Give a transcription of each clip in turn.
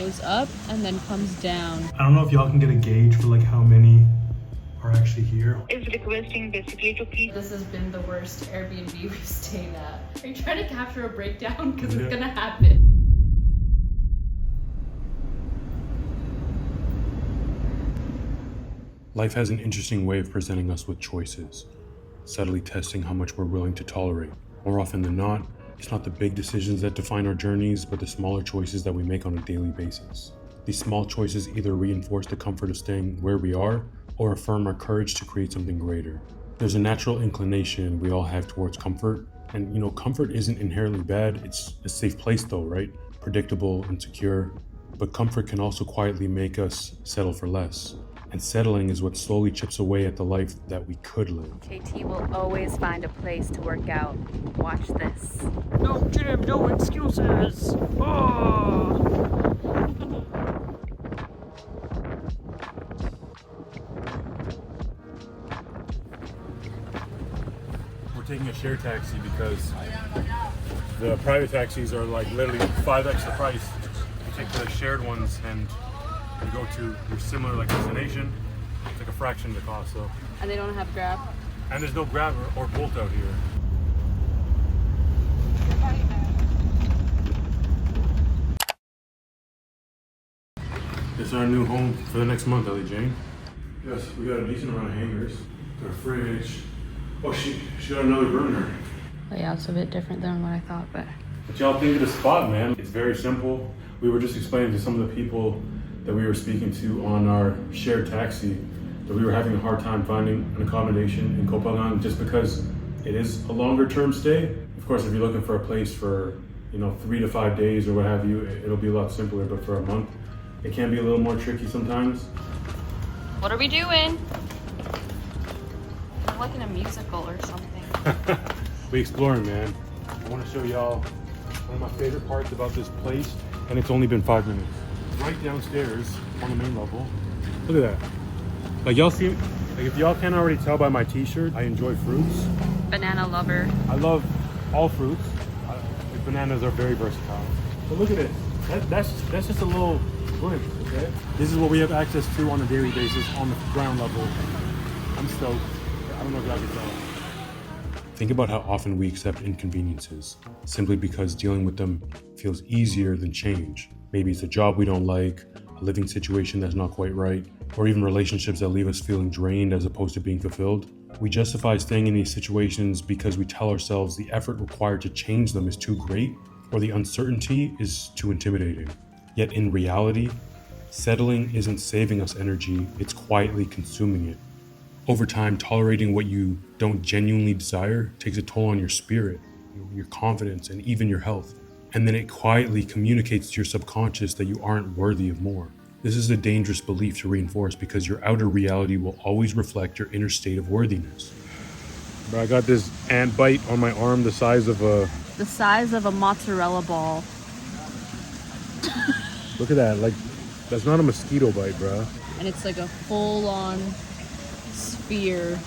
Goes up and then comes down. I don't know if y'all can get a gauge for like how many are actually here. Is requesting basically to please. This has been the worst Airbnb we've stayed at. Are you trying to capture a breakdown? Because it's gonna happen. Life has an interesting way of presenting us with choices, subtly testing how much we're willing to tolerate. More often than not, it's not the big decisions that define our journeys, but the smaller choices that we make on a daily basis. These small choices either reinforce the comfort of staying where we are, or affirm our courage to create something greater. There's a natural inclination we all have towards comfort, and comfort isn't inherently bad. It's a safe place though, right? Predictable and secure. But comfort can also quietly make us settle for less. And settling is what slowly chips away at the life that we could live. KT will always find a place to work out. Watch this. No, Jim, no excuses. Oh. We're taking a share taxi because the private taxis are like literally 5x the price. You take the shared ones and you go to your similar like destination, it's like a fraction of the cost. So, And they don't have Grab. and there's no Grab or Bolt out here. This is our new home for the next month, Ellie Jane. Yes, we got a decent amount of hangers. Got a fridge. Oh, she got another burner. Layout's a bit different than what I thought, but What y'all think of the spot, man? It's very simple. We were just explaining to some of the people that we were speaking to on our shared taxi that we were having a hard time finding an accommodation in Koh Phangan just because it is a longer term stay. Of course, if you're looking for a place for 3 to 5 days or what have you, it'll be a lot simpler, but for a month, it can be a little more tricky sometimes. what are we doing? I'm like in a musical or something. We exploring, man. I want to show y'all one of my favorite parts about this place, and it's only been 5 minutes. Right downstairs on the main level. Look at that. Like y'all see, like if y'all can't already tell by my t-shirt, I enjoy fruits. Banana lover. I love all fruits. Bananas are very versatile. But look at it. That's just a little glimpse, okay? This is what we have access to on a daily basis on the ground level. I'm stoked. I don't know if y'all can tell. Think about how often we accept inconveniences simply because dealing with them feels easier than change. Maybe it's a job we don't like, a living situation that's not quite right, or even relationships that leave us feeling drained as opposed to being fulfilled. We justify staying in these situations because we tell ourselves the effort required to change them is too great, or the uncertainty is too intimidating. Yet in reality, settling isn't saving us energy, it's quietly consuming it. Over time, tolerating what you don't genuinely desire takes a toll on your spirit, your confidence, and even your health. And then it quietly communicates to your subconscious that you aren't worthy of more. This is a dangerous belief to reinforce because your outer reality will always reflect your inner state of worthiness. Bro, I got this ant bite on my arm the size of a mozzarella ball. Look at that, like, that's not a mosquito bite, bro. And it's like a full-on sphere.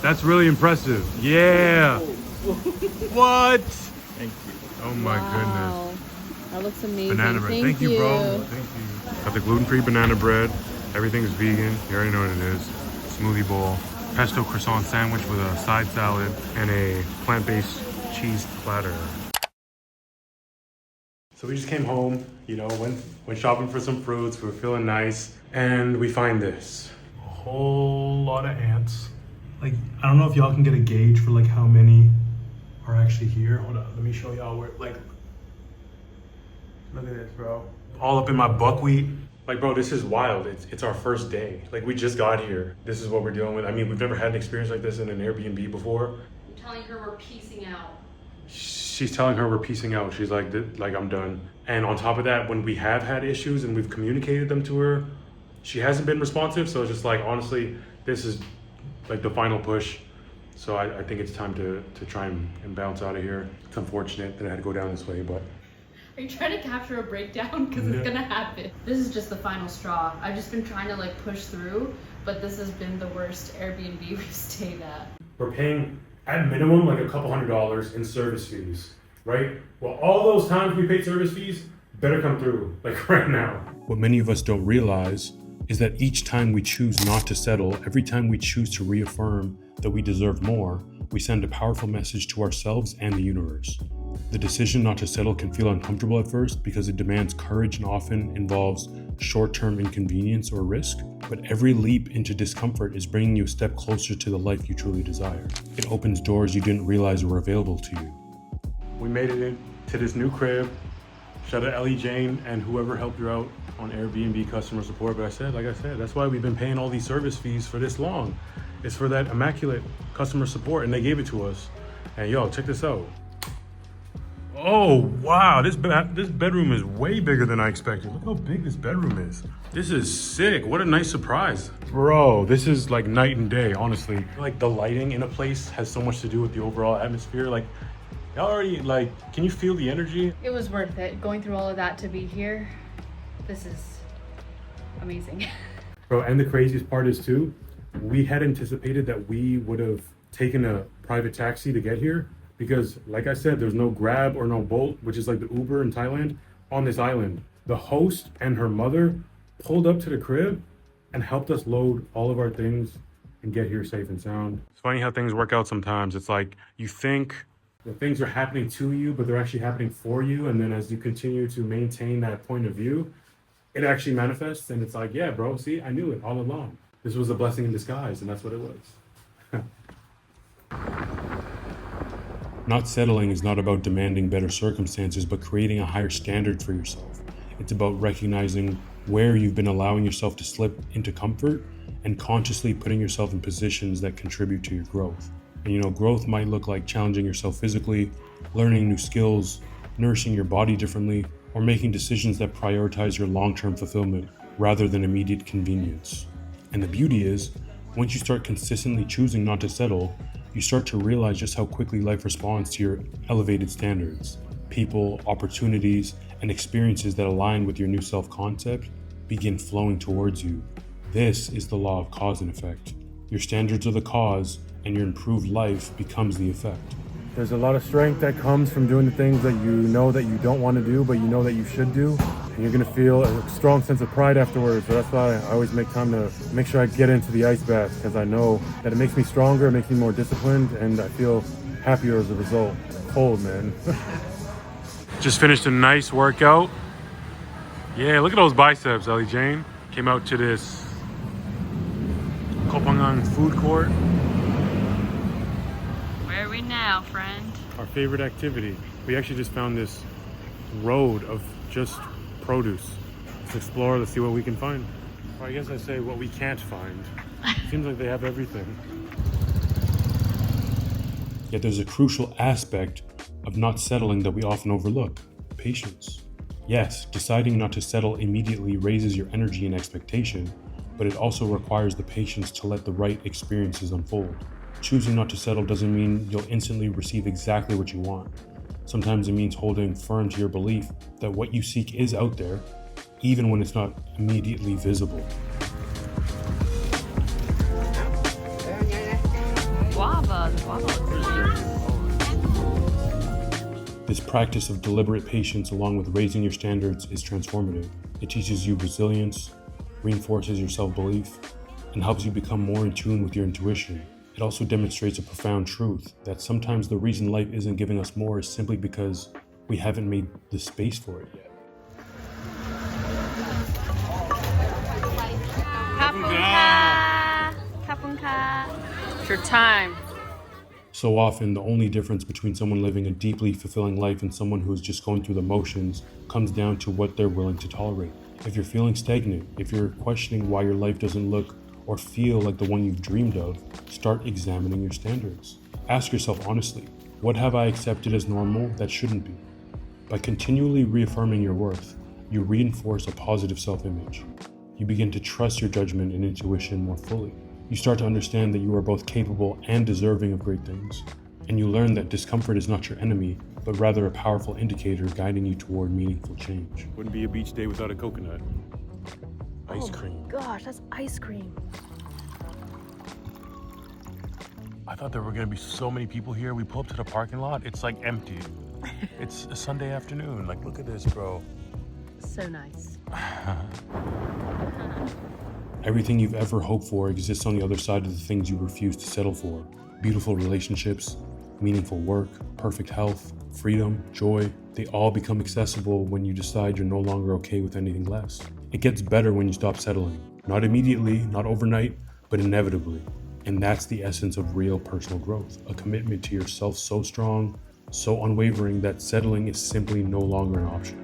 That's really impressive. Yeah. What? Thank you. Oh my goodness. That looks amazing. Banana bread. Thank you, bro. Thank you. Got the gluten-free banana bread. Everything's vegan. You already know what it is. Smoothie bowl. Pesto croissant sandwich with a side salad and a plant-based cheese platter. So we just came home, went shopping for some fruits. We were feeling nice. And we find this. A whole lot of ants. Like, I don't know if y'all can get a gauge for like how many are actually here. Hold on, let me show y'all where, like, look at this, bro. All up in my buckwheat. Like, bro, this is wild. It's our first day. Like, we just got here. This is what we're dealing with. I mean, we've never had an experience like this in an Airbnb before. I'm telling her we're piecing out. She's telling her we're piecing out. She's like, I'm done. And on top of that, when we have had issues and we've communicated them to her, she hasn't been responsive. So it's just like, honestly, this is like the final push. So I think it's time to try and bounce out of here. It's unfortunate that I had to go down this way, but. Are you trying to capture a breakdown? Because it's gonna happen. This is just the final straw. I've just been trying to like push through, but this has been the worst Airbnb we've stayed at. We're paying at minimum like a couple $100s in service fees, right? Well, all those times we paid service fees better come through, like right now. What many of us don't realize is that each time we choose not to settle, every time we choose to reaffirm that we deserve more, we send a powerful message to ourselves and the universe. The decision not to settle can feel uncomfortable at first because it demands courage and often involves short-term inconvenience or risk, but every leap into discomfort is bringing you a step closer to the life you truly desire. It opens doors you didn't realize were available to you. We made it into this new crib. Shout out Ellie Jane and whoever helped you out on Airbnb customer support. But like I said, that's why we've been paying all these service fees for this long. It's for that immaculate customer support, and they gave it to us. And yo, check this out. Oh wow, this bedroom is way bigger than I expected. Look how big this bedroom is. This is sick. What a nice surprise. Bro, this is like night and day, honestly. Like the lighting in a place has so much to do with the overall atmosphere. Like y'all already, like, can you feel the energy? It was worth it going through all of that to be here. This is amazing. Bro, and the craziest part is too, we had anticipated that we would have taken a private taxi to get here because, like I said, there's no Grab or no Bolt, which is like the Uber in Thailand, on this island. The host and her mother pulled up to the crib and helped us load all of our things and get here safe and sound. It's funny how things work out sometimes. It's like you think that things are happening to you, but they're actually happening for you. And then as you continue to maintain that point of view, it actually manifests. And it's like, yeah, bro, see, I knew it all along. This was a blessing in disguise, and that's what it was. Not settling is not about demanding better circumstances, but creating a higher standard for yourself. It's about recognizing where you've been allowing yourself to slip into comfort and consciously putting yourself in positions that contribute to your growth. And you know, growth might look like challenging yourself physically, learning new skills, nourishing your body differently, or making decisions that prioritize your long-term fulfillment rather than immediate convenience. And the beauty is, once you start consistently choosing not to settle, you start to realize just how quickly life responds to your elevated standards. People, opportunities, and experiences that align with your new self-concept begin flowing towards you. This is the law of cause and effect. Your standards are the cause, and your improved life becomes the effect. There's a lot of strength that comes from doing the things that you know that you don't want to do, but you know that you should do. And you're going to feel a strong sense of pride afterwards. So that's why I always make time to make sure I get into the ice bath, because I know that it makes me stronger, it makes me more disciplined, and I feel happier as a result. Cold, man. Just finished a nice workout. Yeah, look at those biceps, Ellie Jane. Came out to this Koh Phangan food court. Where are we now, friend? Our favorite activity. We actually just found this road of just produce. Let's explore, let's see what we can find. Or I guess I say what we can't find. Seems like they have everything. Yet there's a crucial aspect of not settling that we often overlook: patience. Yes, deciding not to settle immediately raises your energy and expectation, but it also requires the patience to let the right experiences unfold. Choosing not to settle doesn't mean you'll instantly receive exactly what you want. Sometimes it means holding firm to your belief that what you seek is out there, even when it's not immediately visible. Guava. This practice of deliberate patience, along with raising your standards, is transformative. It teaches you resilience, reinforces your self-belief, and helps you become more in tune with your intuition. It also demonstrates a profound truth that sometimes the reason life isn't giving us more is simply because we haven't made the space for it yet. It's your time. So often, the only difference between someone living a deeply fulfilling life and someone who is just going through the motions comes down to what they're willing to tolerate. If you're feeling stagnant, if you're questioning why your life doesn't look or feel like the one you've dreamed of, start examining your standards. Ask yourself honestly, what have I accepted as normal that shouldn't be? By continually reaffirming your worth, you reinforce a positive self-image. You begin to trust your judgment and intuition more fully. You start to understand that you are both capable and deserving of great things. And you learn that discomfort is not your enemy, but rather a powerful indicator guiding you toward meaningful change. Wouldn't be a beach day without a coconut. Ice cream. Gosh, that's ice cream. I thought there were gonna be so many people here. We pull up to the parking lot, it's like empty. It's a Sunday afternoon. Like, look at this, bro. So nice. Everything you've ever hoped for exists on the other side of the things you refuse to settle for. Beautiful relationships, meaningful work, perfect health, freedom, joy, they all become accessible when you decide you're no longer okay with anything less. It gets better when you stop settling. Not immediately, not overnight, but inevitably. And that's the essence of real personal growth, a commitment to yourself so strong, so unwavering that settling is simply no longer an option.